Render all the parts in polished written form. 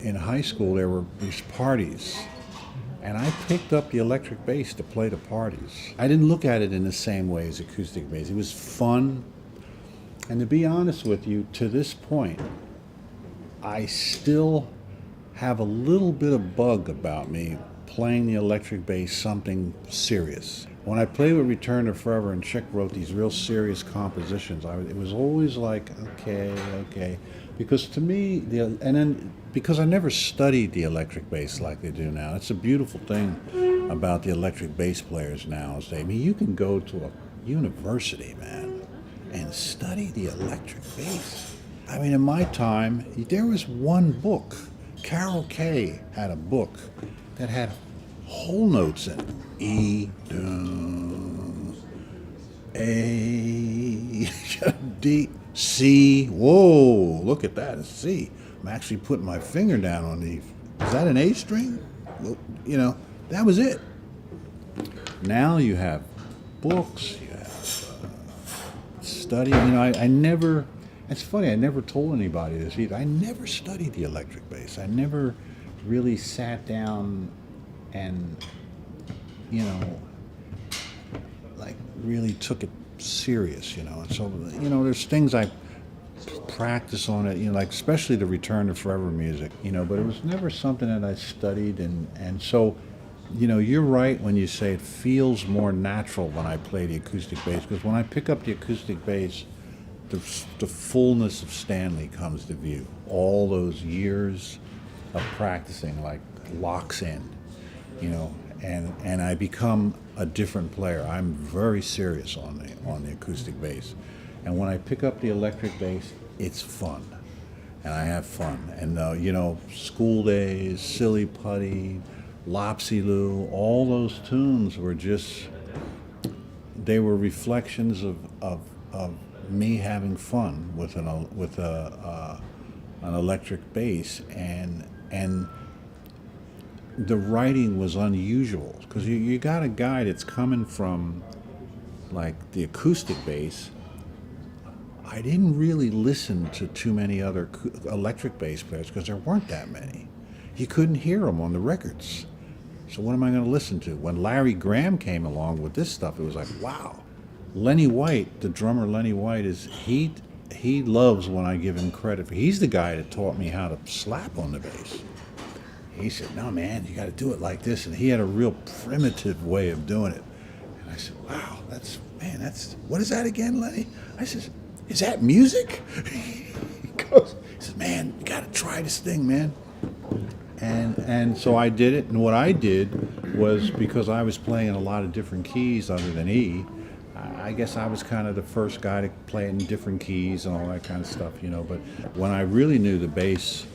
in high school there were these parties, and I picked up the electric bass to play the parties. I didn't look at it in the same way as acoustic bass. It was fun, and to be honest with you, to this point, I still have a little bit of bug about me playing the electric bass something serious. When I played with Return to Forever and Chick wrote these real serious compositions, it was always like, okay. Because to me, because I never studied the electric bass like they do now. It's a beautiful thing about the electric bass players now. You can go to a university, man, and study the electric bass. I mean, in my time, there was one book. Carol Kay had a book that had whole notes in it. E, A, D, C. Whoa, look at that, a C. I'm actually putting my finger down on the, is that an A string? Well, that was it. Now you have books, you have study. I never, it's funny, I never told anybody this either. I never studied the electric bass. I never really sat down and, really took it serious, and so, there's things I practice on it, like especially the Return to Forever music, but it was never something that I studied, and so, you're right when you say it feels more natural when I play the acoustic bass, because when I pick up the acoustic bass, the fullness of Stanley comes to view. All those years of practicing locks in, and I become a different player. I'm very serious on the acoustic bass, and when I pick up the electric bass, it's fun, and I have fun. And School Days, Silly Putty, Lopsy Lou, all those tunes were they were reflections of me having fun with an electric bass, and the writing was unusual, because you got a guy that's coming from the acoustic bass. I didn't really listen to too many other electric bass players because there weren't that many. You couldn't hear them on the records. So what am I going to listen to? When Larry Graham came along with this stuff, it was like, wow. Lenny White, the drummer Lenny White, he loves when I give him credit. He's the guy that taught me how to slap on the bass. He said, no, man, you got to do it like this. And he had a real primitive way of doing it. And I said, wow, what is that again, Lenny? I said, is that music? He says, man, you got to try this thing, man. And so I did it. And what I did was, because I was playing in a lot of different keys other than E, I guess I was kind of the first guy to play it in different keys and all that kind of stuff, But when I really knew the bass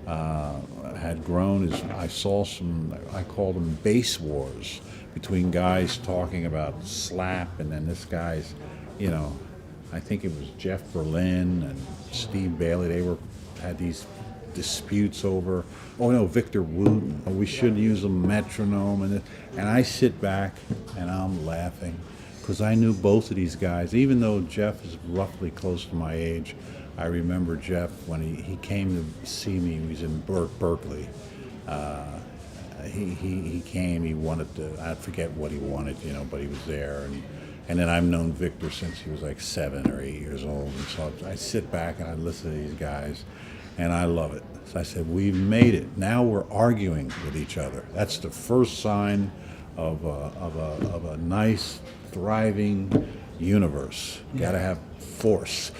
had grown, is I saw I called them bass wars between guys talking about slap, and then this guy's, I think it was Jeff Berlin and Steve Bailey. They had these disputes over, Victor Wooten, we should use a metronome, and I sit back and I'm laughing, because I knew both of these guys. Even though Jeff is roughly close to my age, I remember Jeff when he came to see me. He was in Berkeley. He came. He wanted to. I forget what he wanted, but he was there. And then I've known Victor since he was like 7 or 8 years old. And so I sit back and I listen to these guys, and I love it. So I said, we've made it. Now we're arguing with each other. That's the first sign of a nice, thriving universe. Got to have force.